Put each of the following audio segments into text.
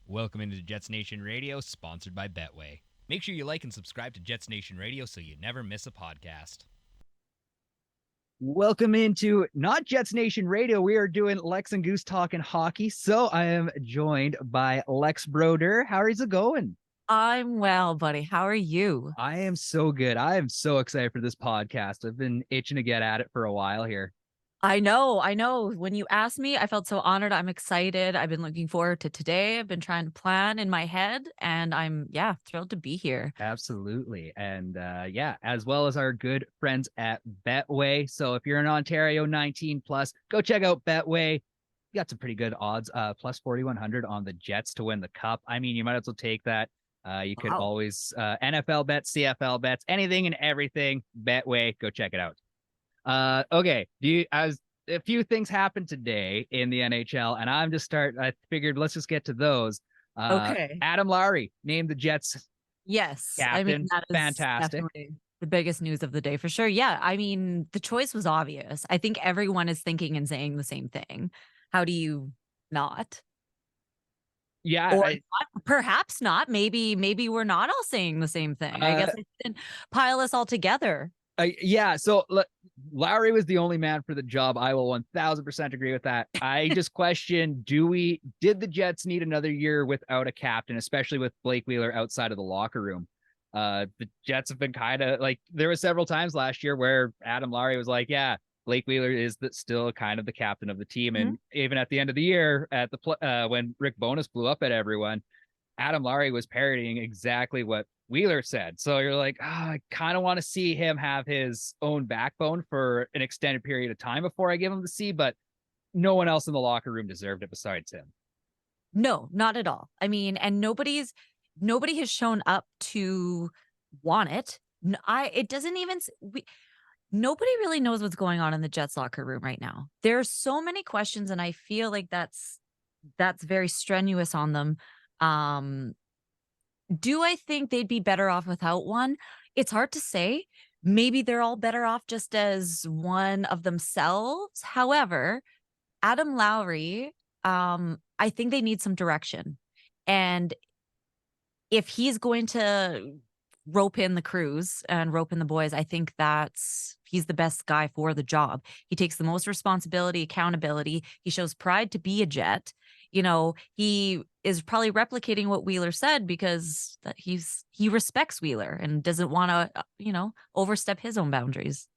Welcome into Jets Nation Radio, sponsored by Betway. Make sure you like and subscribe to Jets Nation Radio so you never miss a podcast. Welcome into not Jets Nation Radio. We are doing Lex and Goose talking hockey. So I am joined by Lex Brodeur. How is it going? I'm well, buddy. How are you? I am so good. I am so excited for this podcast. I've been itching to get at it for a while here. I know. When you asked me, I felt so honored. I'm excited. I've been looking forward to today. I've been trying to plan in my head, and I'm thrilled to be here. Absolutely. And as well as our good friends at Betway. So if you're in Ontario 19 plus, go check out Betway. You got some pretty good odds, plus 4,100 on the Jets to win the cup. I mean, you might as well take that. You could always NFL bets, CFL bets, anything and everything. Betway, go check it out. Okay. As a few things happened today in the NHL, and I figured let's just get to those. Okay. Adam Lowry named the Jets. Yes. Captain. I mean, that is Fantastic. The biggest news of the day for sure. Yeah. I mean, the choice was obvious. I think everyone is thinking and saying the same thing. How do you not? Yeah. Or perhaps not. Maybe we're not all saying the same thing. I guess I didn't pile us all together. So Lowry was the only man for the job. I will 1000% agree with that. I just question, did the Jets need another year without a captain, especially with Blake Wheeler outside of the locker room? The Jets have been kind of like, there were several times last year where Adam Lowry was like, yeah, Blake Wheeler is still kind of the captain of the team. And even at the end of the year, at the when Rick Bowness blew up at everyone, Adam Lowry was parodying exactly what Wheeler said. So you're like, I kind of want to see him have his own backbone for an extended period of time before I give him the C, but no one else in the locker room deserved it besides him. No, not at all. I mean, and nobody has shown up to want it. Nobody really knows what's going on in the Jets locker room right now. There's so many questions, and I feel like that's very strenuous on them. Do I think they'd be better off without one? It's hard to say. Maybe they're all better off just as one of themselves. However, Adam Lowry, I think they need some direction. And if he's going to rope in the crews and rope in the boys, I think he's the best guy for the job. He takes the most responsibility, accountability. He shows pride to be a Jet. You know, he is probably replicating what Wheeler said because he respects Wheeler and doesn't want to, overstep his own boundaries.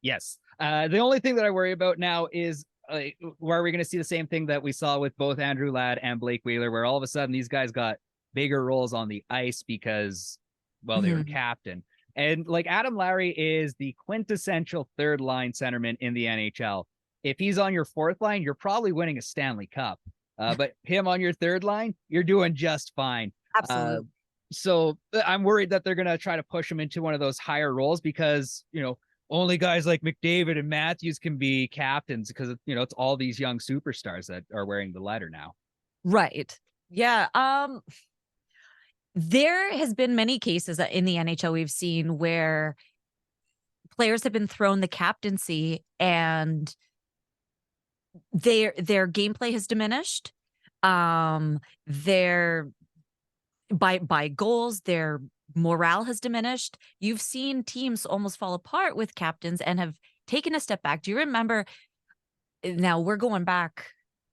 Yes. The only thing that I worry about now is where we're going to see the same thing that we saw with both Andrew Ladd and Blake Wheeler, where all of a sudden these guys got bigger roles on the ice because, well, they were captain. And like Adam Lowry is the quintessential third line centerman in the NHL. If he's on your fourth line, you're probably winning a Stanley Cup. But him on your third line, you're doing just fine. Absolutely. So I'm worried that they're going to try to push him into one of those higher roles because, only guys like McDavid and Matthews can be captains because, it's all these young superstars that are wearing the letter now. Right. Yeah. There has been many cases in the NHL we've seen where players have been thrown the captaincy and their gameplay has diminished. Their by goals, their morale has diminished. You've seen teams almost fall apart with captains and have taken a step back. Do you remember? Now we're going back.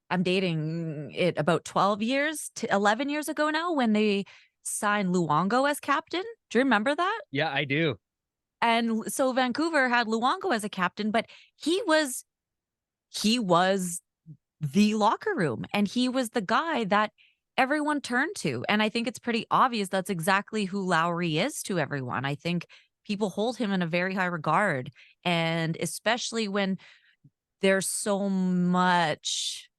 I'm dating it about 12 years to 11 years ago now when they signed Luongo as captain. Do you remember that? Yeah, I do. And so Vancouver had Luongo as a captain, but he was the locker room and he was the guy that everyone turned to. And I think it's pretty obvious that's exactly who Lowry is to everyone. I think people hold him in a very high regard. And especially when there's so much,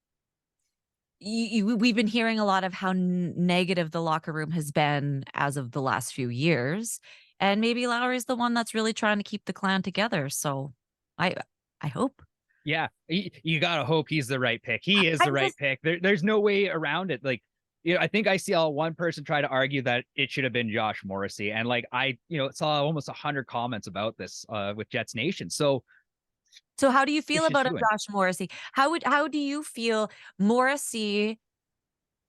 we've been hearing a lot of how negative the locker room has been as of the last few years. And maybe Lowry's the one that's really trying to keep the clan together. So I hope. Yeah, you got to hope he's the right pick. He is the right pick. There's no way around it. Like, I think I saw one person try to argue that it should have been Josh Morrissey. And like, I saw almost 100 comments about this with Jets Nation. So So how do you feel It's just about a you. Josh Morrissey? How do you feel Morrissey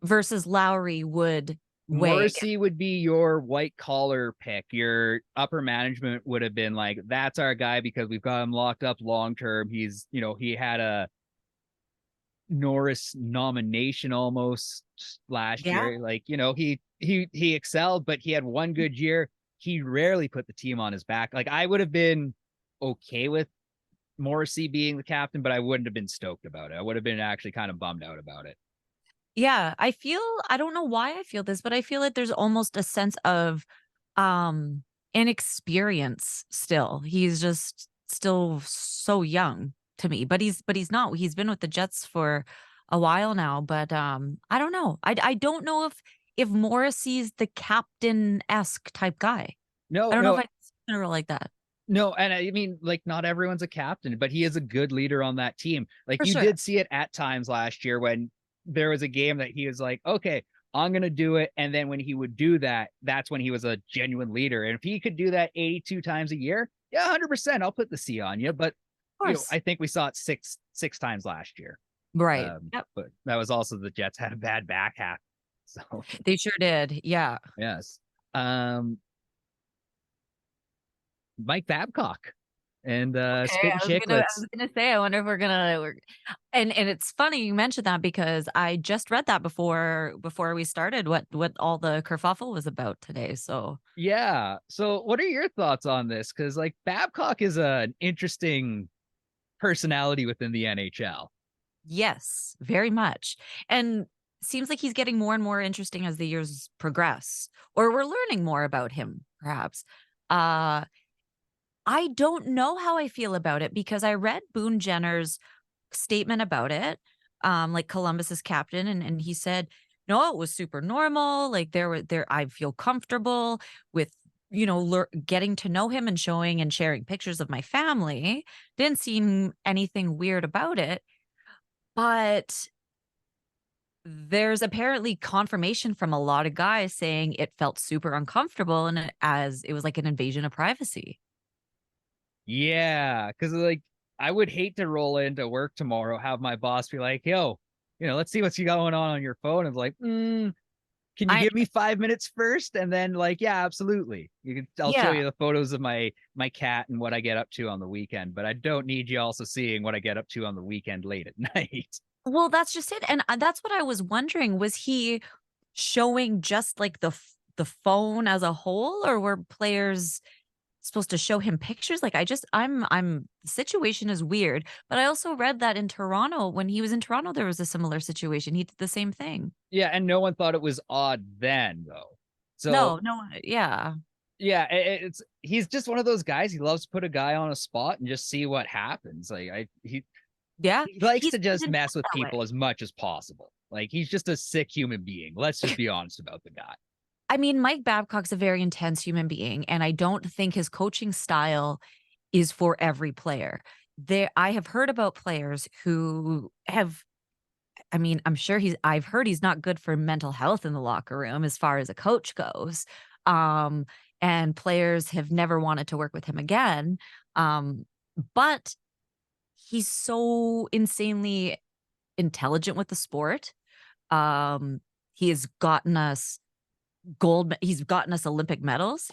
versus Lowry would weigh again? Morrissey would be your white collar pick. Your upper management would have been like, that's our guy because we've got him locked up long term. He's, he had a Norris nomination almost last Yeah. year. Like, he excelled, but he had one good year. He rarely put the team on his back. Like, I would have been okay with Morrissey being the captain, but I wouldn't have been stoked about it. I would have been actually kind of bummed out about it. Yeah, I don't know why I feel this, but I feel like there's almost a sense of inexperience still. He's just still so young to me, but he's not. He's been with the Jets for a while now, but I don't know. I don't know if Morrissey's the captain-esque type guy. I No, don't know if no, I consider it like that. no. And I mean, like, not everyone's a captain, but he is a good leader on that team. Like, For you sure. did see it at times last year when there was a game that he was like, okay, I'm going to do it. And then when he would do that, that's when he was a genuine leader. And if he could do that 82 times a year, yeah, 100%, I'll put the C on you. But, Of course. I think we saw it six times last year. Right. Yep. But that was also the Jets had a bad back half. So, They sure did. Yeah. yes. Mike Babcock and Okay, Spittin' I Chicklets. was gonna say, I wonder if and it's funny you mentioned that because I just read that before we started what all the kerfuffle was about today. So Yeah. So what are your thoughts on this? Because like Babcock is an interesting personality within the NHL. yes, very much. And seems like he's getting more and more interesting as the years progress, or we're learning more about him, perhaps. Uh I don't know how I feel about it because I read Boone Jenner's statement about it, like Columbus's captain, and he said, "No, it was super normal. Like there, I feel comfortable with getting to know him and showing and sharing pictures of my family. Didn't seem anything weird about it, but." There's apparently confirmation from a lot of guys saying it felt super uncomfortable and as it was like an invasion of privacy. Yeah. Because like I would hate to roll into work tomorrow, have my boss be like, yo, let's see what's going on your phone. And like, can you I give me 5 minutes first? And then like, yeah, absolutely. I'll show Yeah. you the photos of my cat and what I get up to on the weekend, but I don't need you also seeing what I get up to on the weekend late at night. Well, that's just it, and, that's what I was wondering, was he showing just, like, the phone as a whole, or were players supposed to show him pictures? Like, I'm the situation is weird, but I also read that in Toronto, when he was in Toronto, there was a similar situation, he did the same thing. Yeah, and no one thought it was odd then though. So No, yeah. yeah, he's just one of those guys. He loves to put a guy on a spot and just see what happens. Like Yeah, he likes he's to just intense mess with that way. people as much as possible. Like he's just a sick human being. Let's just be honest about the guy. I mean, Mike Babcock's a very intense human being, and I don't think his coaching style is for every player. I have heard about players who have I mean, I've heard he's not good for mental health in the locker room as far as a coach goes. Um, and players have never wanted to work with him again. But he's so insanely intelligent with the sport. Um, he has gotten us he's gotten us Olympic medals,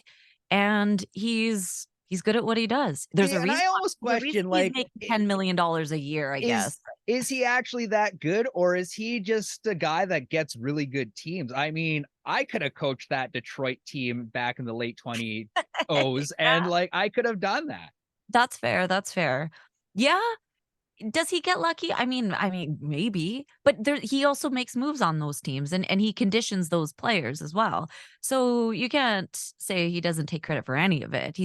and he's good at what he does. See, and I almost There's a reason question he's like making $10 million a year, I is guess. is he actually that good, or is he just a guy that gets really good teams? I mean, I could have coached that Detroit team back in the late 20s and like I could have done that. That's fair, that's fair. Yeah, does he get lucky? I mean, maybe, but he also makes moves on those teams and he conditions those players as well. So you can't say he doesn't take credit for any of it.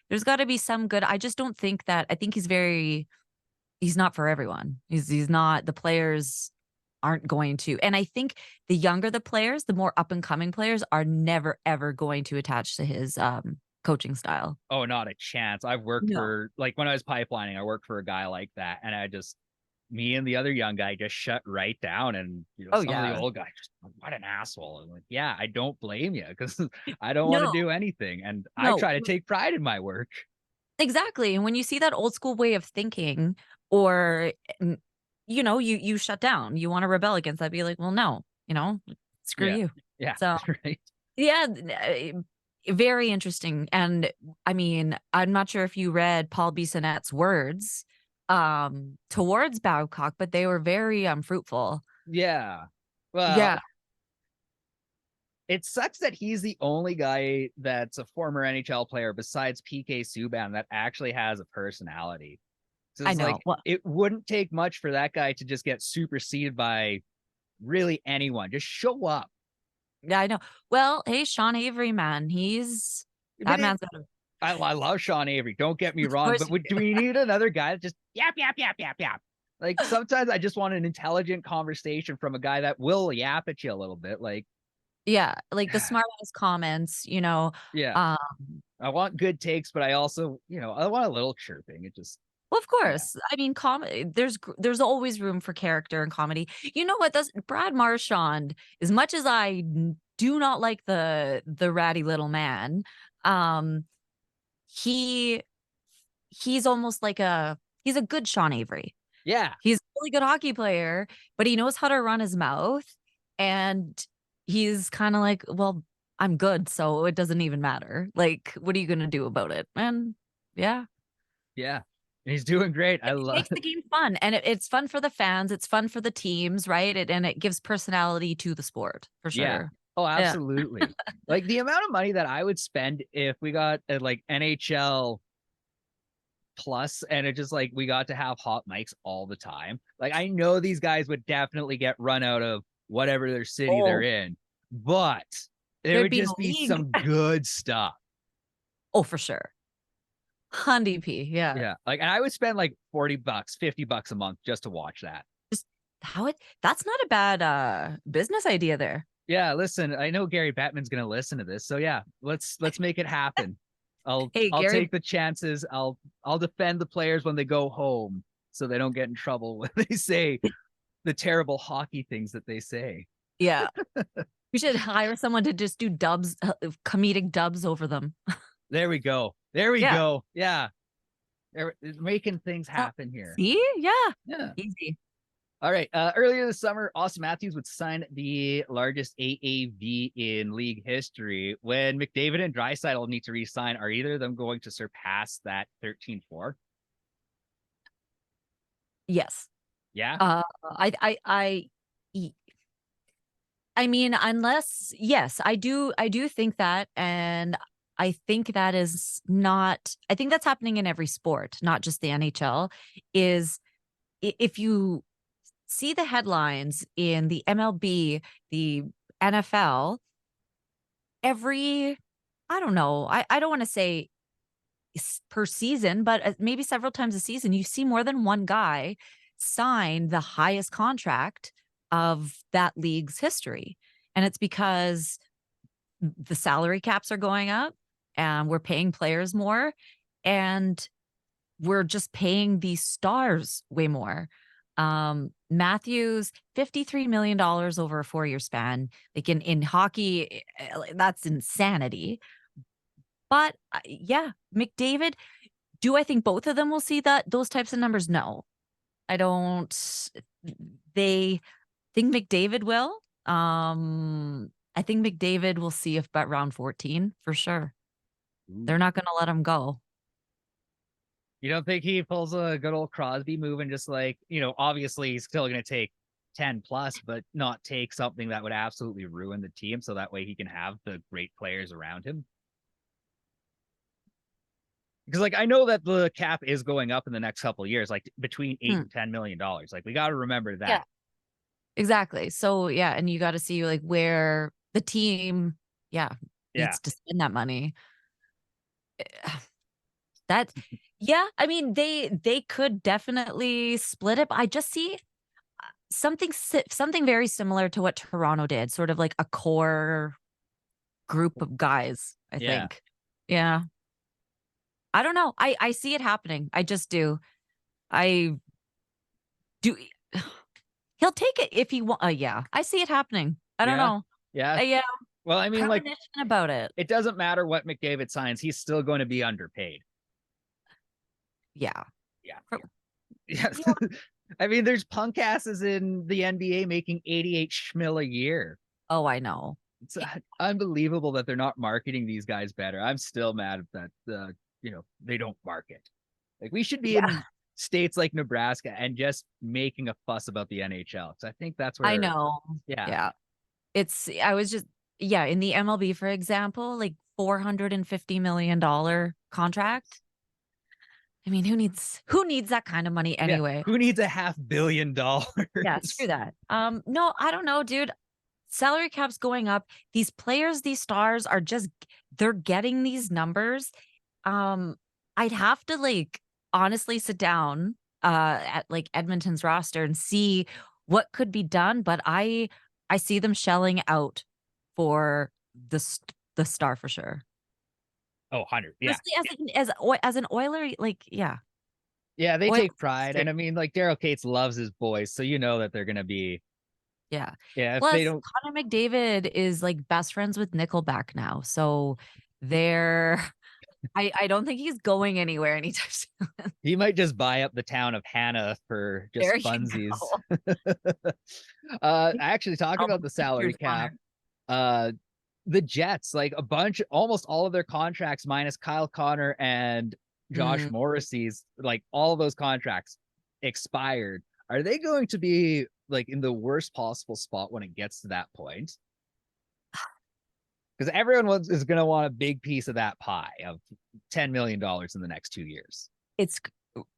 There's gotta be some good. I just don't think that I think he's not for everyone. He's not the players aren't going to. And I think the younger the players, the more up and coming players are never ever going to attach to his coaching style. Oh, not a chance. I've worked No. for like when I was pipelining, I worked for a guy like that, and me and the other young guy just shut right down, and Oh some of the yeah. old guy just what an asshole. I'm like, yeah, I don't blame you because I don't want to No, do anything, and I no. try to take pride in my work. Exactly. And when you see that old school way of thinking, or you shut down, you want to rebel against that, be like, well, no, screw Yeah. you. Yeah. So Right. yeah, very interesting. And I mean, I'm not sure if you read Paul Bissonnette's words towards Babcock, but they were very fruitful. Yeah. Well, Yeah, it sucks that he's the only guy that's a former NHL player besides PK Subban that actually has a personality. So I it's know. like Well, it wouldn't take much for that guy to just get superseded by really anyone. Just show up. yeah, I know. Well, hey, Sean Avery, man, But that man's I love Sean Avery. Don't get me of wrong, course. but do we need another guy that just yap yap yap yap yap? Like sometimes I just want an intelligent conversation from a guy that will yap at you a little bit. Like, Yeah, like the smart ass comments, yeah, um, I want good takes, but I also, I want a little chirping. It just, well, of yeah, course. I mean, there's always room for character and comedy. You know what? Does Brad Marchand, as much as I do not like the ratty little man, um, he he's almost like he's a good Sean Avery. yeah, He's a really good hockey player, but he knows how to run his mouth, and he's kind of like, well, I'm good, so it doesn't even matter. Like, what are you gonna do about it? And yeah. yeah. And he's doing great. I It love. makes the game fun, and it's fun for the fans, it's fun for the teams, right? And it gives personality to the sport, for Yeah. sure. Oh, Yeah. absolutely. Like the amount of money that I would spend if we got like NHL plus and it just like we got to have hot mics all the time. Like I know these guys would definitely get run out of whatever their city they're Oh, in, but there there'd would be a just be league. some good stuff. Oh, for sure. Hundy P, yeah. Yeah. Like, and I would spend like $40, $50 a month just to watch that. Just that's not a bad business idea there. Yeah. Listen, I know Gary Bettman's going to listen to this. So yeah, let's make it happen. Hey, I'll Gary. take the chances. I'll defend the players when they go home so they don't get in trouble when they say the terrible hockey things that they say. Yeah. We should hire someone to just do dubs, comedic dubs over them. There we go. There we Yeah. go. Yeah. They're making things happen here. See? Yeah. Yeah. Easy. All right. Earlier this summer, Austin Matthews would sign the largest AAV in league history. When McDavid and Draisaitl need to re-sign, are either of them going to surpass that 13-4? Yes. Yeah. I mean, unless, yes, I do think that, and I think that is not, I think that's happening in every sport, not just the NHL, is if you see the headlines in the MLB, the NFL, I don't know, I don't want to say per season, but maybe several times a season, you see more than one guy sign the highest contract of that league's history. And it's because the salary caps are going up and we're paying players more and we're just paying these stars way more. Matthews, $53 million over a 4-year span. Like in hockey, that's insanity. But yeah, McDavid, do I think both of them will see those types of numbers? No, I don't. They think McDavid will. I think McDavid will see if about round 14 for sure. They're not going to let him go. You don't think he pulls a good old Crosby move and just like, obviously he's still going to take 10 plus, but not take something that would absolutely ruin the team so that way he can have the great players around him? Because like I know that the cap is going up in the next couple of years, like between $8 and $10 million. Like we got to remember that. Yeah, exactly. So yeah, and you got to see like where the team, needs to spend that money. That, yeah, I mean they could definitely split it. But I just see something very similar to what Toronto did, sort of like a core group of guys. I think, yeah. I don't know. I see it happening. I just do. I do. He'll take it if he want. Yeah, I see it happening. I don't know. Yeah. Yeah. Well, I mean, like about it. it doesn't matter what McDavid signs; he's still going to be underpaid. Yeah. Yeah. For- Yes. yeah. I mean, there's punk asses in the NBA making 88 schmil a year. Oh, I know. It's unbelievable that they're not marketing these guys better. I'm still mad that they don't market. Like, we should be Yeah. in states like Nebraska and just making a fuss about the NHL. So I think that's I where, know. yeah. Yeah. I was just, yeah, in the MLB, for example, like $450 million contract. I mean, who needs that kind of money Yeah. anyway? Who needs $500 million? Yeah, screw that. No, I don't know, dude. Salary cap's going up. These players, these stars are just they're getting these numbers. I'd have to like honestly sit down at like Edmonton's roster and see what could be done, but I see them shelling out for the star for sure. Oh, 100. Yeah. Especially as an Oiler, like yeah. Yeah, they Oil take pride. And I mean, like, Daryl Cates loves his boys, so you know that they're gonna be, Yeah. yeah, if they Plus, don't. Connor McDavid is like best friends with Nickelback now. So they're I don't think he's going anywhere anytime soon. He might just buy up the town of Hannah for just There you funsies. go. Actually, talking I'll about the put your salary cap, farm. uh, the Jets, like almost all of their contracts, minus Kyle Connor and Josh Mm, Morrissey's, like all of those contracts expired. Are they going to be like in the worst possible spot when it gets to that point? Because is going to want a big piece of that pie of $10 million in the next 2 years. it's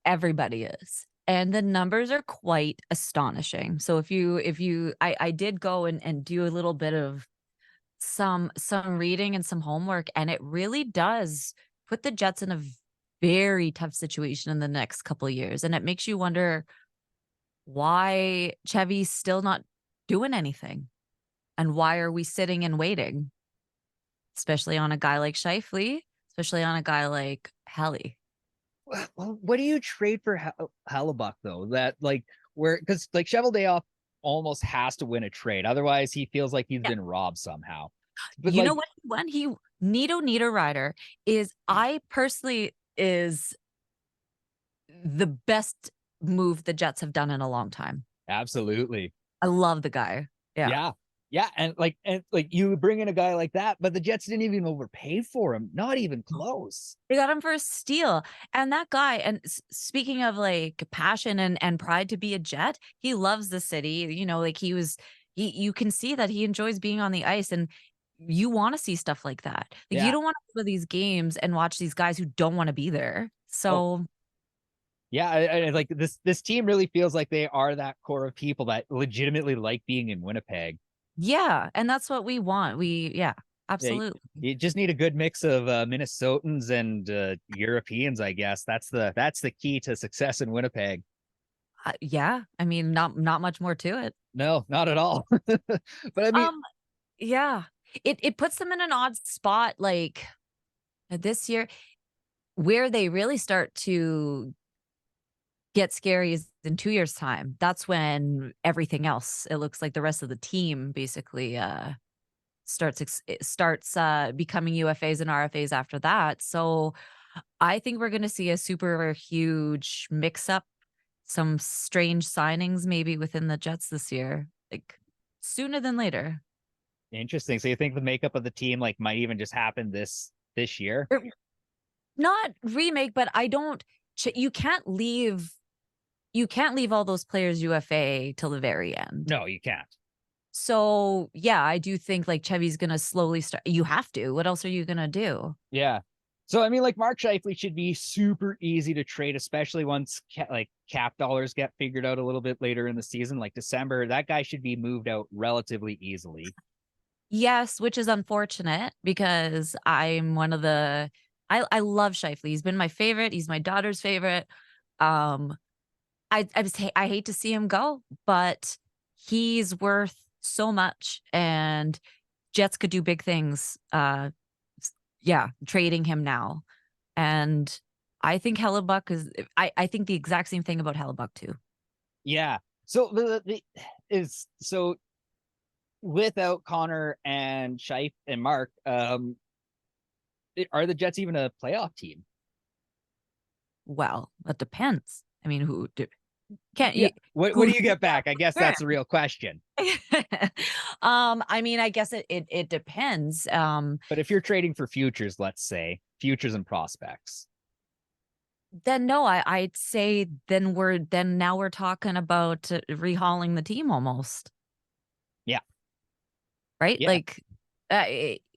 everybody is. And the numbers are quite astonishing. So I did go and do a little bit of some reading and some homework, and it really does put the Jets in a very tough situation in the next couple of years. And it makes you wonder why Chevy's still not doing anything. And why are we sitting and waiting? Especially on a guy like Shifley, especially on a guy like Helly. Well, what do you trade for Hellebuck though? That like where because like Cheveldayoff almost has to win a trade, otherwise he feels like he's Yeah. been robbed somehow. But You know like, what he won? Nito Rider is I personally is the best move the Jets have done in a long time. absolutely, I love the guy. Yeah. yeah, yeah, and like you bring in a guy like that, but the Jets didn't even overpay for him, not even close. They got him for a steal. And that guy, and speaking of like passion and pride to be a Jet, he loves the city. You know, like you can see that he enjoys being on the ice, and you want to see stuff like that. Like you Yeah. don't want to go to these games and watch these guys who don't want to be there. Oh, So yeah, like this team really feels like they are that core of people that legitimately like being in Winnipeg. yeah, and that's what we want. Yeah, Yeah, absolutely. you just need a good mix of Minnesotans and Europeans, I guess. That's the key to success in Winnipeg. Yeah, I mean, not much more to it. No, not at all. But I mean, Yeah, it puts them in an odd spot, like this year, where they really start to get scary is in 2 years' time. That's when everything else, it looks like the rest of the team basically starts becoming UFAs and RFAs after that. So I think we're going to see a super huge mix up, some strange signings maybe within the Jets this year, like sooner than later. interesting. So you think the makeup of the team like might even just happen this year? Not remake, but I don't. You can't leave all those players UFA till the very end. No, you can't. So yeah, I do think like Chevy's gonna slowly start. You have to. What else are you gonna do? Yeah. So I mean, like Mark Scheifele should be super easy to trade, especially once like cap dollars get figured out a little bit later in the season, like December. That guy should be moved out relatively easily. Yes, which is unfortunate because I'm one of the. I love Scheifele. He's been my favorite. He's my daughter's favorite. Um, I hate to see him go, but he's worth so much, and Jets could do big things. Yeah, trading him now, and I think Hellebuck is. I think the exact same thing about Hellebuck too. Yeah. So the is so without Connor and Scheif and Mark, are the Jets even a playoff team? Well, that depends. I mean, who do can't Yeah. you What who do you get back? I guess sure. that's the real question. I mean, I guess it depends. But if you're trading for futures, let's say futures and prospects. Then no, I'd say then now we're talking about rehauling the team almost. Yeah. Right? Yeah. Like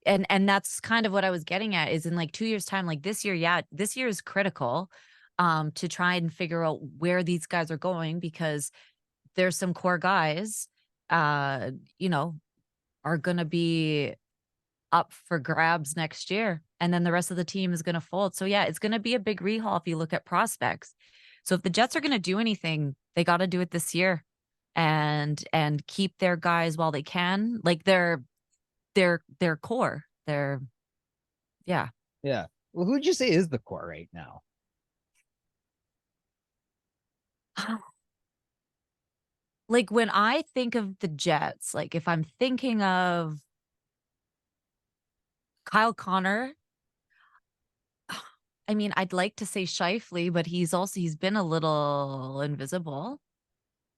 and that's kind of what I was getting at is in like 2 years time, like this year, yeah, this year is critical to try and figure out where these guys are going because there's some core guys you know, are going to be up for grabs next year and then the rest of the team is going to fold. So yeah, it's going to be a big rehaul if you look at prospects. So if the Jets are going to do anything, they got to do it this year and keep their guys while they can, like their core. Their yeah. Yeah. Well, who'd you say is the core right now? Like when I think of the Jets, like if I'm thinking of Kyle Connor, I mean, I'd like to say Shifley, but he's been a little invisible.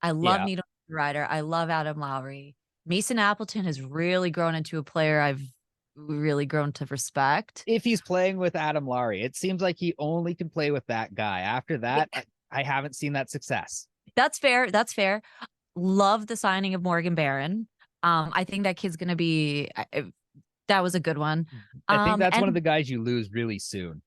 I love Yeah. Needle Rider. I love Adam Lowry. Mason Appleton has really grown into a player I've really grown to respect. If he's playing with Adam Lowry, it seems like he only can play with that guy. After that, I haven't seen that success. That's fair. That's fair. Love the signing of Morgan Barron. I think that kid's gonna be. That was a good one. I think that's And one of the guys you lose really soon.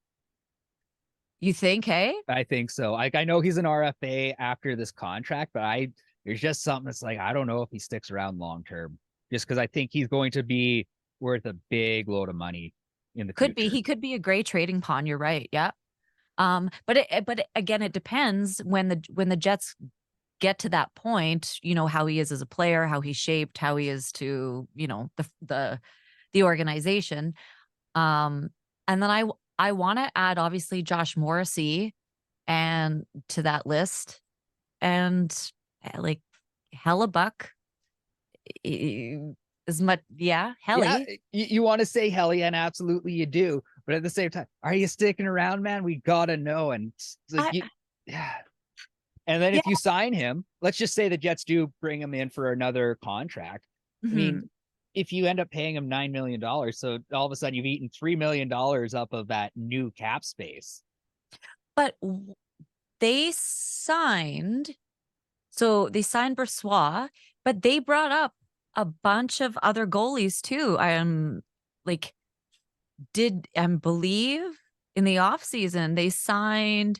you think, hey? I think so. Like I know he's an RFA after this contract, but there's just something that's like I don't know if he sticks around long term. Just because I think he's going to be worth a big load of money in the Could be. future. He could be a great trading pawn. You're right. Yeah. But again, it depends when the Jets get to that point, you know, how he is as a player, how he's shaped, how he is to, you know, the organization. And then I want to add obviously Josh Morrissey and to that list and like Hellebuck as much. Yeah. Helly. Yeah, you want to say Helly, and absolutely you do. But at the same time, are you sticking around, man? We gotta know. And it's like, yeah. And then if you sign him, let's just say the Jets do bring him in for another contract. I mean, if you end up paying him $9 million, so all of a sudden you've eaten $3 million up of that new cap space. But they signed Brodeur, but they brought up a bunch of other goalies too. Believe in the offseason they signed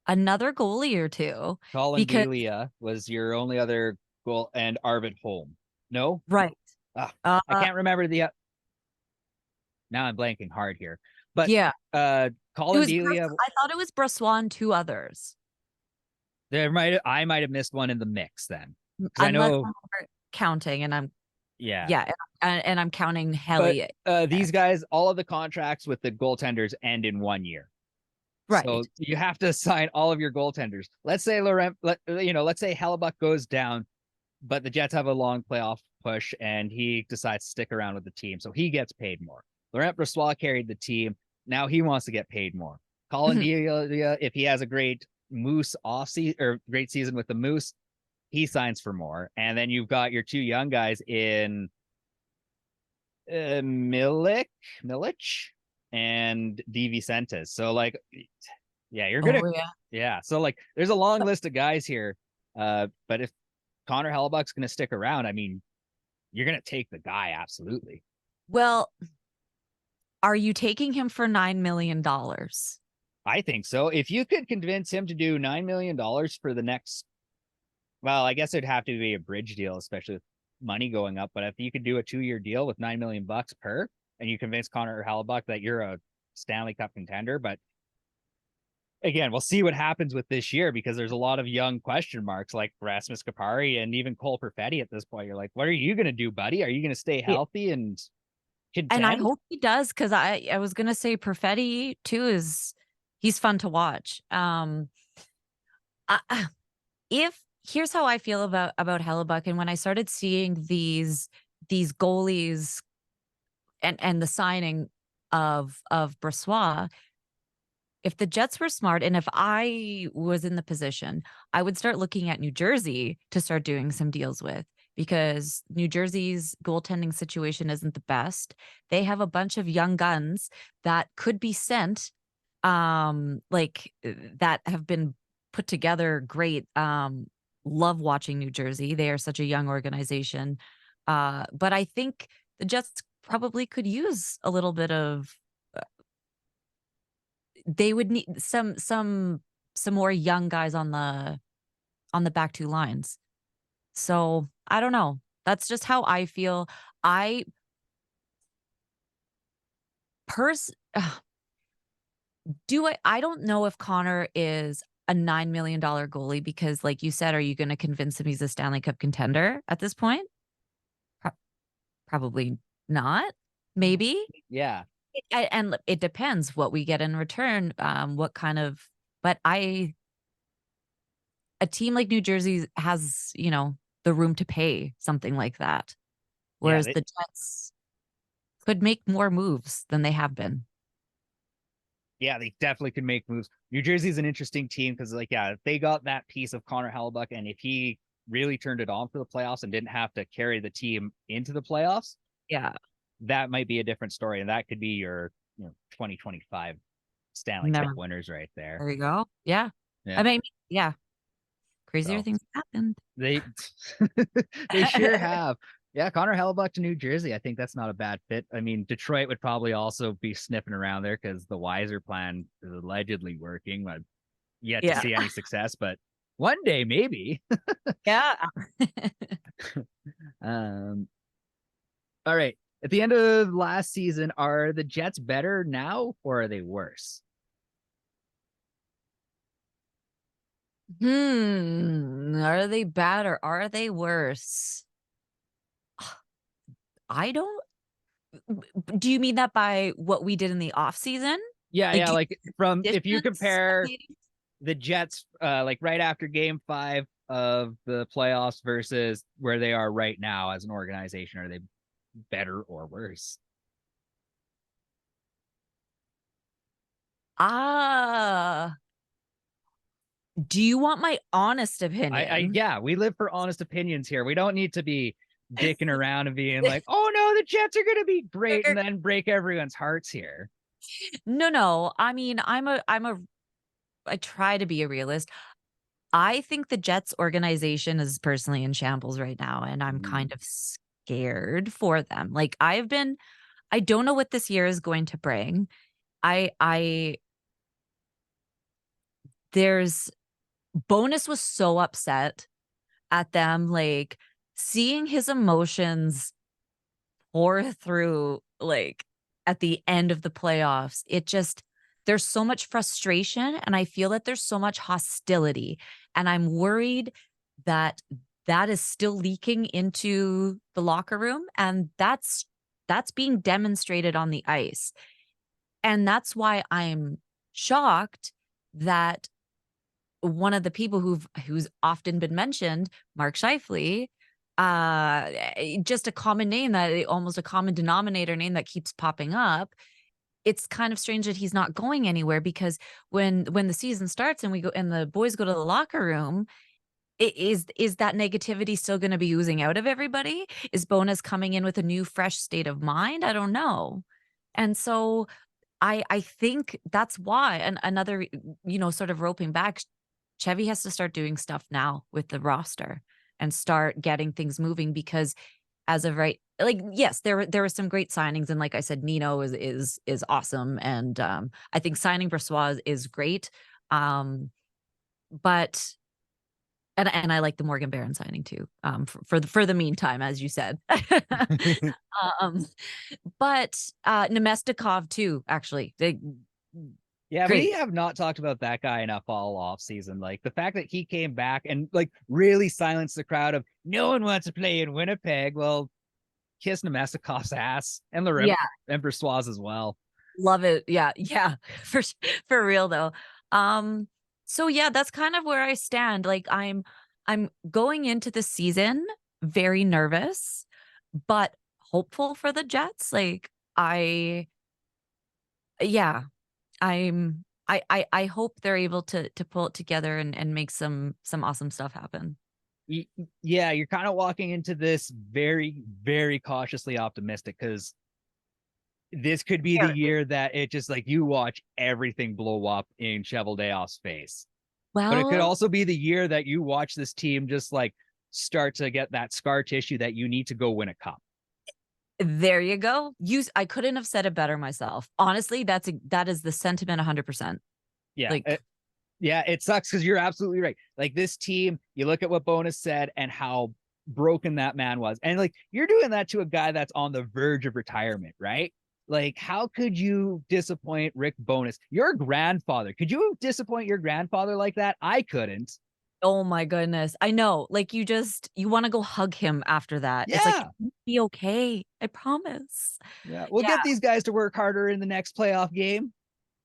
another goalie or two. Colin Delia was your only other goal, and Arvid Holm. No? Right. I can't remember the. Now I'm blanking hard here. But yeah, Colin Delia. I thought it was Brodeur and two others. I might have missed one in the mix then. I know I'm counting, and I'm and I'm counting Helly. These guys, all of the contracts with the goaltenders end in 1 year. Right. So you have to sign all of your goaltenders. Let's say let's say Hellebuck goes down, but the Jets have a long playoff push and he decides to stick around with the team. So he gets paid more. Laurent Brossoit carried the team. Now he wants to get paid more. Colin Delia, if he has a great Moose offseason or great season with the Moose, he signs for more. And then you've got your two young guys in Milich and DeVicentes. So like, yeah, you're gonna, yeah. So like, there's a long list of guys here. But if Connor Hellebuck's gonna stick around, I mean, you're gonna take the guy absolutely. Well, are you taking him for $9 million? I think so. If you could convince him to do $9 million for the next, well, I guess it'd have to be a bridge deal, especially with money going up. But if you could do a 2-year deal with $9 million per, and you convince Connor Hellebuck that you're a Stanley Cup contender, but again, we'll see what happens with this year because there's a lot of young question marks like Rasmus Kupari and even Cole Perfetti at this point. You're like, what are you going to do, buddy? Are you going to stay healthy and contend? And I hope he does because I was going to say Perfetti too he's fun to watch. Here's how I feel about Hellebuck, and when I started seeing these goalies and the signing of Brossoit, if the Jets were smart, and if I was in the position, I would start looking at New Jersey to start doing some deals with, because New Jersey's goaltending situation isn't the best. They have a bunch of young guns that could be sent, that have been put together great. Love watching New Jersey. They are such a young organization. But I think the Jets probably could use a little bit of, they would need some more young guys on the back two lines. So I don't know. That's just how I feel. I pers do I don't know if Connor is a $9 million goalie, because like you said, are you going to convince him he's a Stanley Cup contender at this point? Probably not. Maybe. Yeah. And it depends what we get in return. What kind of, but a team like New Jersey has, the room to pay something like that. Whereas the Jets could make more moves than they have been. Yeah, they definitely could make moves. New Jersey's an interesting team because, if they got that piece of Connor Hellebuck, and if he really turned it on for the playoffs and didn't have to carry the team into the playoffs, yeah, that might be a different story, and that could be your 2025 Stanley Cup winners right there. There you go. Yeah. I mean, yeah. Crazier things happened. They sure have. Yeah, Connor Hellebuck to New Jersey. I think that's not a bad fit. I mean, Detroit would probably also be sniffing around there because the Weiser plan is allegedly working. But yet to see any success, but one day maybe. Yeah. All right. At the end of last season, are the Jets better now or are they worse? Are they bad or are they worse? I don't. Do you mean that by what we did in the off season? Yeah. Like from, if you compare the Jets, right after game 5 of the playoffs versus where they are right now as an organization, are they better or worse? Do you want my honest opinion? Yeah, we live for honest opinions here. We don't need to be dicking around and being like, oh no, the Jets are going to be great and then break everyone's hearts here. No. I mean, I try to be a realist. I think the Jets organization is personally in shambles right now, and I'm kind of scared for them. Like I don't know what this year is going to bring. Bonus was so upset at them, like seeing his emotions pour through, like at the end of the playoffs. There's so much frustration, and I feel that there's so much hostility, and I'm worried that is still leaking into the locker room, and that's being demonstrated on the ice. And that's why I'm shocked that one of the people who's often been mentioned, Mark Scheifele, just a common name, almost a common denominator name that keeps popping up. It's kind of strange that he's not going anywhere, because when the season starts and the boys go to the locker room, is that negativity still going to be oozing out of everybody? Is Bowness coming in with a new fresh state of mind? I don't know. And so I think that's why, and another, sort of roping back, Chevy has to start doing stuff now with the roster and start getting things moving, because as of right, yes, there were some great signings, and like I said, Nino is awesome, and I think signing Brossoit is great, but and I like the Morgan Barron signing too, for the meantime, as you said. But Nemestikov too, actually. We have not talked about that guy enough all off season. Like the fact that he came back and really silenced the crowd of no one wants to play in Winnipeg. Well, kiss Nemestikov's ass and and Brossoit as well. Love it. Yeah. For real though. So yeah, that's kind of where I stand. Like I'm going into the season very nervous, but hopeful for the Jets. I'm I hope they're able to pull it together and make some awesome stuff happen. Yeah, you're kind of walking into this very, very cautiously optimistic, because this could be the year that it just like you watch everything blow up in Cheveldayoff's face. But it could Well, also be the year that you watch this team just like start to get that scar tissue that you need to go win a cup. there you go. I couldn't have said it better myself. Honestly, that is the sentiment 100%. Yeah. Like, yeah, it sucks because you're absolutely right. Like this team, you look at what Bonus said and how broken that man was. And like you're doing that to a guy that's on the verge of retirement, right? Like, how could you disappoint Rick Bonus? Your grandfather. Could you disappoint your grandfather like that? I couldn't. oh my goodness. I know. Like you want to go hug him after that. It's like, Yeah. be okay. I promise. Yeah. We'll Yeah. get these guys to work harder in the next playoff game.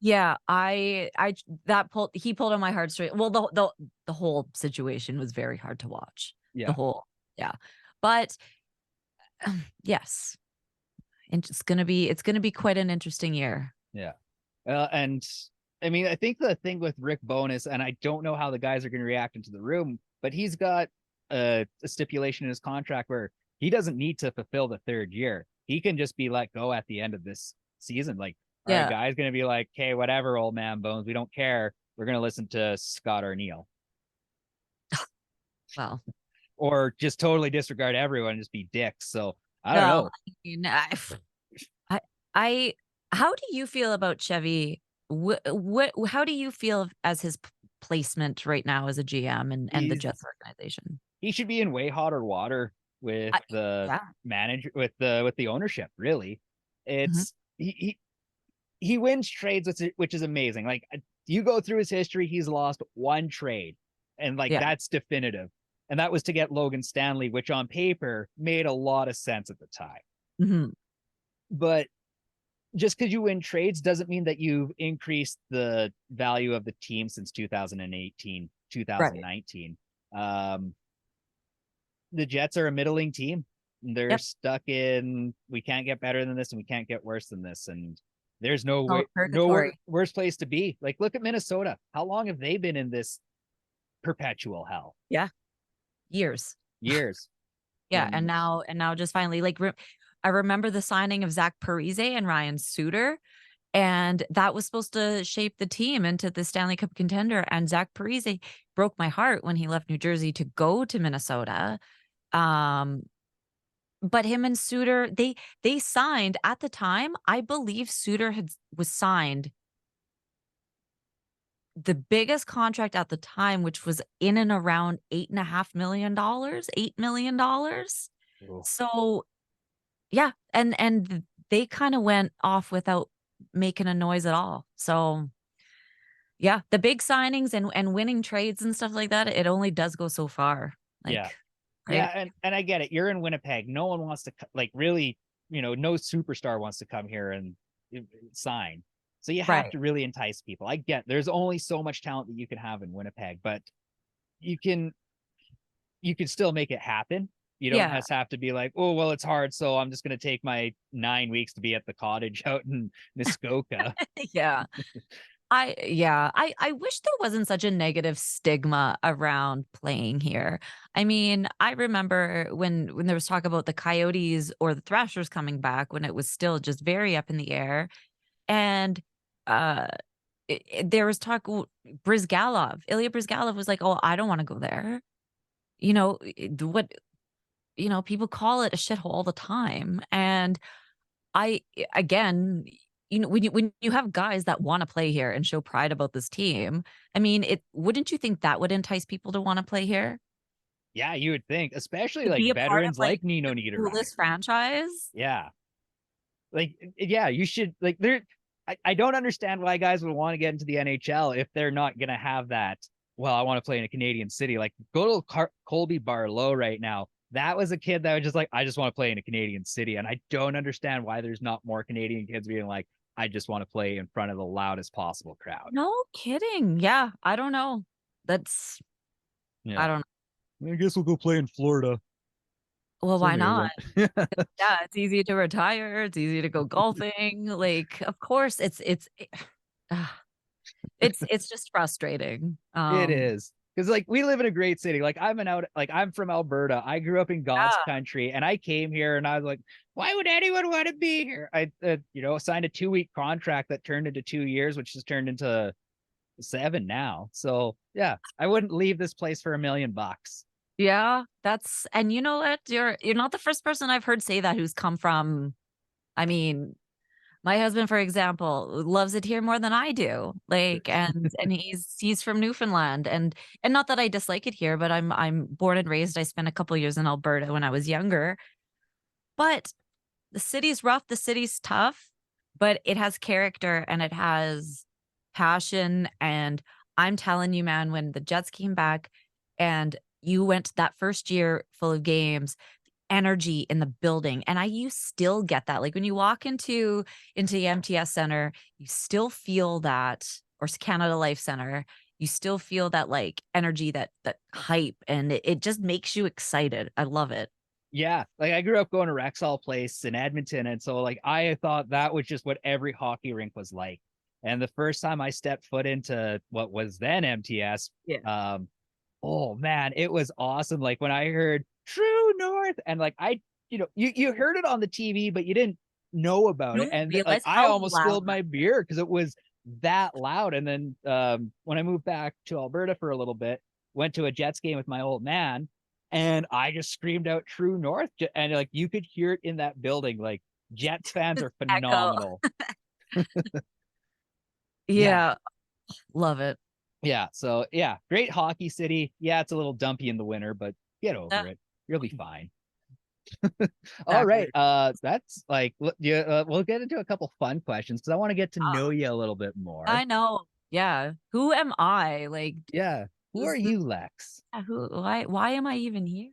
Yeah, he pulled on my heartstrings. Well, the whole situation was very hard to watch. Yeah. Yeah. But yes. And it's gonna be quite an interesting year. Yeah. And I mean, I think the thing with Rick Bonus, and I don't know how the guys are going to react into the room, but he's got a stipulation in his contract where he doesn't need to fulfill the third year. He can just be let go at the end of this season. Like, all right, guys, going to be like, hey, whatever, old man Bones, we don't care. We're going to listen to Scott Arneal. Well, or just totally disregard everyone and just be dicks. So I don't know. I mean, I how do you feel about Chevy? How do you feel as his placement right now as a GM and the Jets organization? He should be in way hotter water with the manager, with the ownership. Really, it's he wins trades, which is amazing. Like you go through his history, he's lost one trade, and like that's definitive. And that was to get Logan Stanley, which on paper made a lot of sense at the time. But just because you win trades doesn't mean that you've increased the value of the team since 2018, 2019. The Jets are a middling team. They're stuck in, we can't get better than this and we can't get worse than this. And there's no worse place to be. Like, look at Minnesota. How long have they been in this perpetual hell? Yeah. Years. Yeah. And now just finally, like, I remember the signing of Zach Parise and Ryan Suter, and that was supposed to shape the team into the Stanley Cup contender. And Zach Parise broke my heart when he left New Jersey to go to Minnesota. But him and Suter, they signed at the time. I believe Suter was signed the biggest contract at the time, which was in and around $8.5 million, $8 million. Ooh. So yeah. And they kind of went off without making a noise at all. So yeah, the big signings and winning trades and stuff like that, it only does go so far. Like, yeah. Right? Yeah. And I get it. You're in Winnipeg. No one wants to, like, really, no superstar wants to come here and sign. So you have to really entice people. I get there's only so much talent that you can have in Winnipeg, but you can still make it happen. You don't just have to be like, oh, well, it's hard, so I'm just going to take my 9 weeks to be at the cottage out in Muskoka. I wish there wasn't such a negative stigma around playing here. I mean, I remember when there was talk about the Coyotes or the Thrashers coming back, when it was still just very up in the air. And there was talk, Ilya Brizgalov was like, oh, I don't want to go there. People call it a shithole all the time. And again, when you have guys that want to play here and show pride about this team, I mean, wouldn't you think that would entice people to want to play here? Yeah, you would think, especially like veterans like Nino Niederreiter. This franchise. Yeah. Like, yeah, you should, like, I don't understand why guys would want to get into the NHL if they're not going to have that. Well, I want to play in a Canadian city. Like, go to Colby Barlow right now. That was a kid that was just like, I just want to play in a Canadian city. And I don't understand why there's not more Canadian kids being like, I just want to play in front of the loudest possible crowd. No kidding. Yeah. I don't know. I don't know. I guess we'll go play in Florida. Well, why not? Yeah, it's easy to retire. It's easy to go golfing. Like, of course, It's just frustrating. It is. Because like we live in a great city. Like I'm from Alberta. I grew up in God's Yeah. country, and I came here and I was like, why would anyone want to be here? I signed a 2-week contract that turned into 2 years, which has turned into 7 now. So yeah, I wouldn't leave this place for $1 million. Yeah, and you know what? You're not the first person I've heard say that who's come from, I mean, my husband, for example, loves it here more than I do. Like, and he's from Newfoundland, and not that I dislike it here, but I'm born and raised. I spent a couple years in Alberta when I was younger. But the city's rough, the city's tough, but it has character and it has passion. And I'm telling you, man, when the Jets came back and you went that first year full of games, energy in the building, and you still get that. Like when you walk into the MTS Center, you still feel that, or Canada Life Center, you still feel that like energy, that hype, and it just makes you excited. I love it. Yeah, like I grew up going to Rexall Place in Edmonton, and so like I thought that was just what every hockey rink was like. And the first time I stepped foot into what was then MTS, Yeah. oh man, it was awesome. Like when I heard True North, and like you heard it on the TV, but you didn't know about You it. don't And like realize I how almost loud spilled my beer because it was that loud. And then when I moved back to Alberta for a little bit, went to a Jets game with my old man, and I just screamed out True North, and like you could hear it in that building. Like Jets fans are echo. phenomenal. Yeah. Yeah, love it. Yeah. So yeah, great hockey city. Yeah, it's a little dumpy in the winter, but get over it. You'll be fine. All right. Exactly. That's like yeah, we'll get into a couple fun questions because I want to get to know you a little bit more. I know. Yeah. Who am I? Like, Yeah. Who are you, Lex? why am I even here?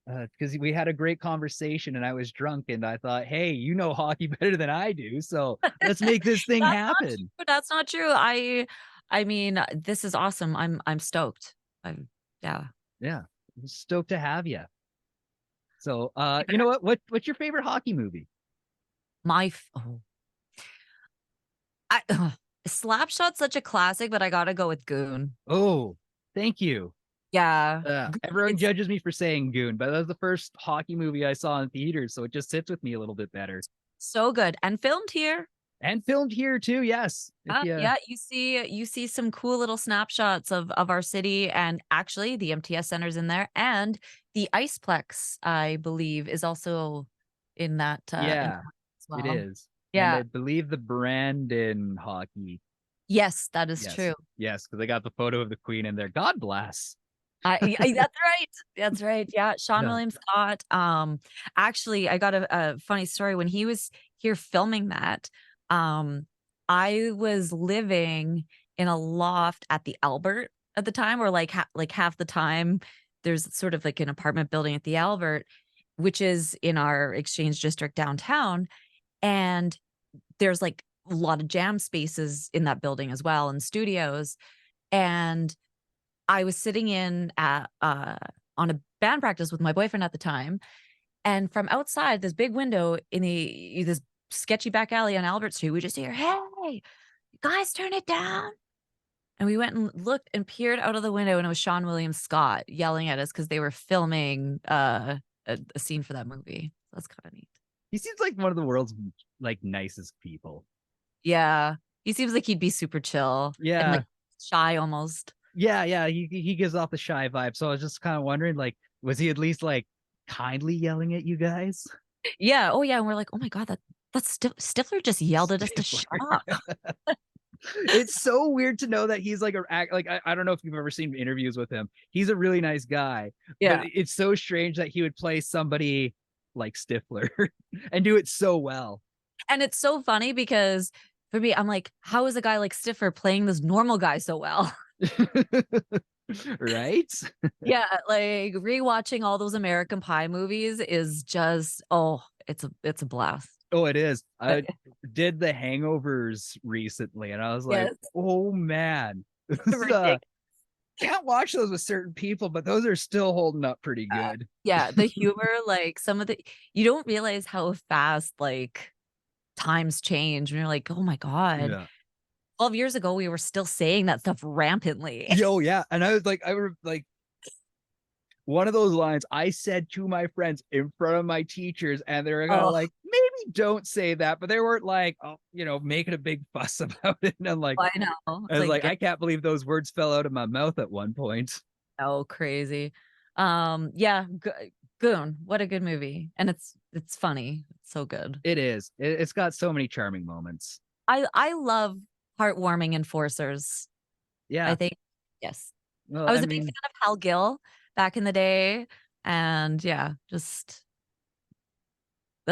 Because we had a great conversation and I was drunk and I thought, hey, you know hockey better than I do, so let's make this thing That's not happen. true. That's not true. I mean, this is awesome. I'm stoked. I'm yeah. Yeah. I'm stoked to have you. So you know what's your favorite hockey movie? Oh. Slapshot's such a classic, but I gotta go with Goon. Oh, thank you. Yeah. Everyone It's judges me for saying Goon, but that was the first hockey movie I saw in theaters, so it just sits with me a little bit better. so good. And filmed here. And filmed here too, yes. Yeah, you see some cool little snapshots of our city, and actually the MTS Center's in there, and the Iceplex, I believe, is also in that Yeah, as well. it is. And Yeah. I believe the Brandon hockey. Yes, that is Yes. true. Yes, because I got the photo of the Queen in there. God bless. That's right. That's right. Yeah, Sean Yeah. William Scott. Actually, I got a funny story when he was here filming that. I was living in a loft at the Albert at the time, or like half the time there's sort of like an apartment building at the Albert, which is in our exchange district downtown, and there's like a lot of jam spaces in that building as well, and studios. And I was sitting in at on a band practice with my boyfriend at the time, and from outside this big window in this sketchy back alley on Albert Street, we just hear, "Hey, you guys, turn it down!" And we went and looked and peered out of the window, and it was Sean William Scott yelling at us because they were filming a scene for that movie. That's kind of neat. He seems like one of the world's like nicest people. Yeah, he seems like he'd be super chill. Yeah. And like shy almost. Yeah. He gives off the shy vibe. So I was just kind of wondering, like, was he at least like kindly yelling at you guys? Yeah. Oh yeah. And we're like, oh my God, that's Stifler just yelled at us to shut up. It's so weird to know that he's like I don't know if you've ever seen interviews with him. He's a really nice guy. Yeah. But it's so strange that he would play somebody like Stifler and do it so well. And it's so funny because for me, I'm like, how is a guy like Stifler playing this normal guy so well? Right? Yeah, like rewatching all those American Pie movies is just it's a blast. Oh, it is. I did the Hangovers recently, and I was like, Yes. oh man. Ridiculous. Can't watch those with certain people, but those are still holding up pretty good. Yeah, the humor, like you don't realize how fast like times change when you're like, oh my God. Yeah. 12 years ago, we were still saying that stuff rampantly. Yo, yeah. And I was like, one of those lines I said to my friends in front of my teachers, and they were kind of like, maybe don't say that, but they weren't like, oh, making a big fuss about it. And I'm like, I know. I was like, I can't believe those words fell out of my mouth at one point. Oh, crazy. Yeah, Goon, what a good movie. And it's funny. It's so good. It is. It's got so many charming moments. I love heartwarming enforcers. Yeah. I think, yes. Well, I was a big fan of Hal Gill back in the day. And yeah, that's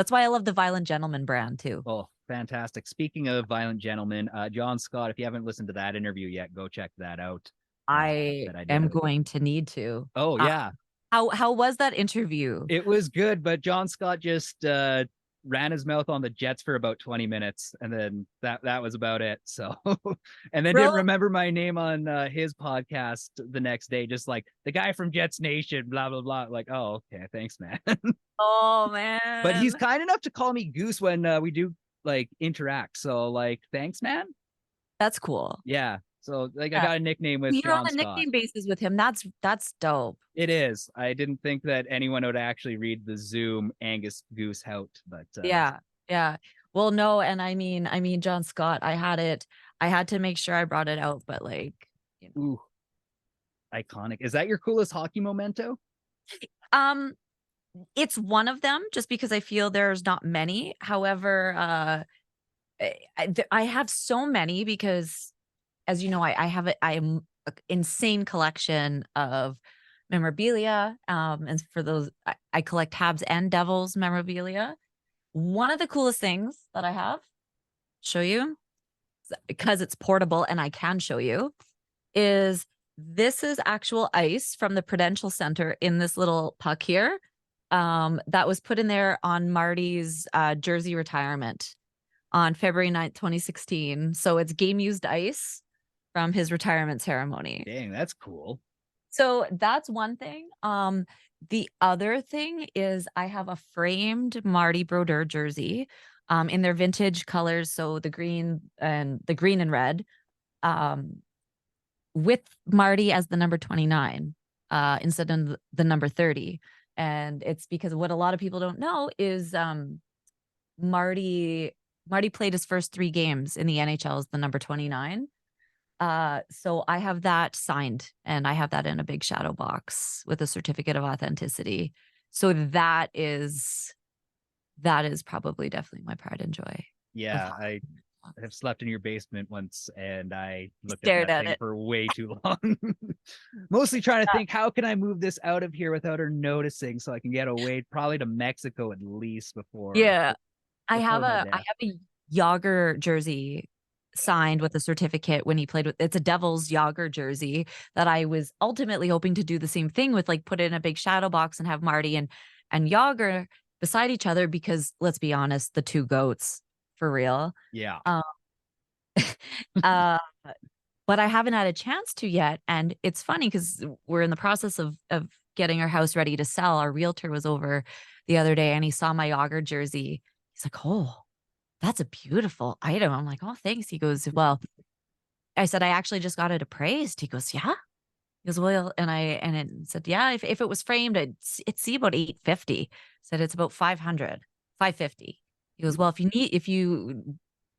why I love the Violent Gentleman brand too. Oh, fantastic. Speaking of Violent Gentleman, John Scott, if you haven't listened to that interview yet, go check that out. I am going to need to. Oh, yeah. How was that interview? It was good, but John Scott just ran his mouth on the Jets for about 20 minutes, and then that was about it. So, and then didn't remember my name on his podcast the next day, just like the guy from Jets Nation, blah blah blah. Like, oh, okay, thanks, man. Oh man! But he's kind enough to call me Goose when we do like interact. So, like, thanks, man. That's cool. Yeah. So, like, I got a nickname with You're John on a Scott. nickname basis with him. That's dope. It is. I didn't think that anyone would actually read the Zoom Angus Goose Hout, but yeah. Well, no, and I mean, John Scott. I had to make sure I brought it out, but like, ooh, iconic. Is that your coolest hockey memento? It's one of them, just because I feel there's not many. However, I have so many because, as you know, I have an insane collection of memorabilia. And for those, I collect Habs and Devils memorabilia. One of the coolest things that I have, show you, because it's portable and I can show you, is this is actual ice from the Prudential Center in this little puck here. That was put in there on Marty's jersey retirement on February 9th, 2016. So it's game used ice from his retirement ceremony. Dang, that's cool. So that's one thing. The other thing is I have a framed Marty Brodeur jersey in their vintage colors. So the green and red with Marty as the number 29 instead of the number 30. And it's because what a lot of people don't know is Marty played his first 3 games in the NHL as the number 29. So I have that signed, and I have that in a big shadow box with a certificate of authenticity. So that is probably definitely my pride and joy. Yeah, I have slept in your basement once, and I looked Stared at that at thing it for way too long. Mostly trying to think, how can I move this out of here without her noticing, so I can get away, probably to Mexico at least before. Yeah, I have my a Yager jersey signed with a certificate when he played with. It's a Devils Yager jersey that I was ultimately hoping to do the same thing with, like put it in a big shadow box and have Marty and Yager beside each other, because let's be honest, the 2 goats for real. Yeah. But I haven't had a chance to yet. And it's funny because we're in the process of getting our house ready to sell. Our realtor was over the other day and he saw my Yager jersey. He's like, "Oh, that's a beautiful item." I'm like, "Oh, thanks." He goes, "Well," I said, "I actually just got it appraised." He goes, "Yeah." He goes, "Well," and it said, "Yeah, if it was framed, it's see about $850. I said, "It's about $500, $550. He goes, "Well, if you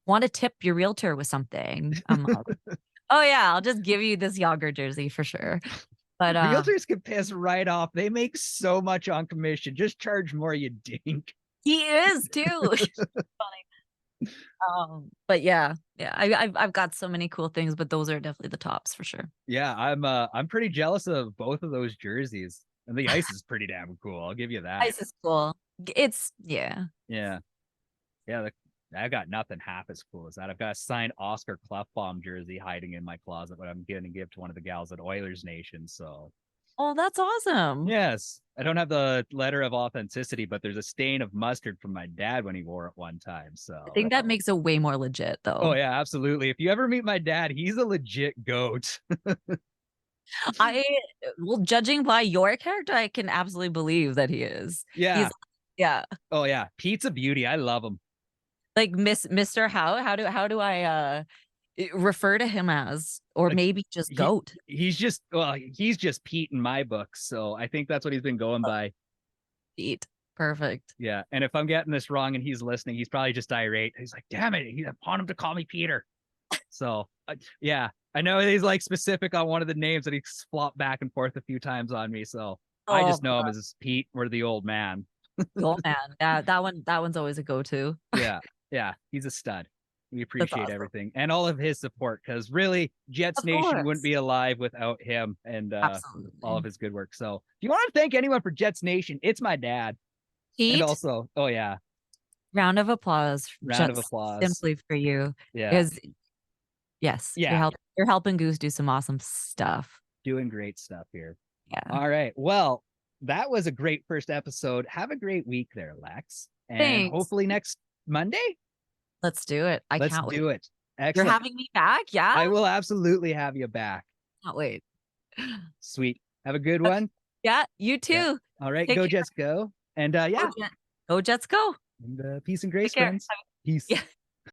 want to tip your realtor with something," I'm like, "Oh yeah, I'll just give you this Yager jersey for sure." But realtors can piss right off. They make so much on commission. Just charge more, you dink. He is too. Funny. But yeah, I've got so many cool things, but those are definitely the tops for sure. Yeah, I'm pretty jealous of both of those jerseys, and the ice is pretty damn cool. I'll give you that. Ice is cool. It's yeah. I got nothing half as cool as that. I've got a signed Oscar Clefbaum jersey hiding in my closet, but I'm going to give to one of the gals at Oilers Nation. So, oh, that's awesome. Yes, I don't have the letter of authenticity, but there's a stain of mustard from my dad when he wore it one time. So I think that makes it way more legit, though. Oh yeah, absolutely. If you ever meet my dad, he's a legit goat. Well, judging by your character, I can absolutely believe that he is. Yeah. Yeah. Oh yeah, Pete's a beauty. I love him. Like Mr. Hout. How do I refer to him as, or Like, maybe just he- goat. He's just Pete in my book. So I think that's what he's been going by. Pete. Perfect. Yeah. And if I'm getting this wrong and he's listening, he's probably just irate. He's like, damn it. I want him to call me Peter. So yeah, I know he's like specific on one of the names that he's flopped back and forth a few times on me. So I just know him as Pete or the old man. The old man. Yeah, that one's always a go-to. Yeah. Yeah. He's a stud. We appreciate awesome. everything and all of his support because really Jets Of Nation course. wouldn't be alive without him and Absolutely. all of his good work. So if you want to thank anyone for Jets Nation, it's my dad. Pete, And also, oh yeah, round of applause. round of just applause. Simply for you. Yeah. Because yes, Yeah. you're helping Goose do some awesome stuff. Doing great stuff here. Yeah. All right. Well, that was a great first episode. Have a great week there, Lex. And Thanks. hopefully next Monday, Let's do it. let's can't do wait. it. Excellent. You're having me back? Yeah. I will absolutely have you back. Can't wait. Sweet. Have a good one. Yeah, you too. Yeah. All right. Take Go care. Jets go. And yeah. Go Jets go. And peace and grace, Take care. friends. Peace. Yeah.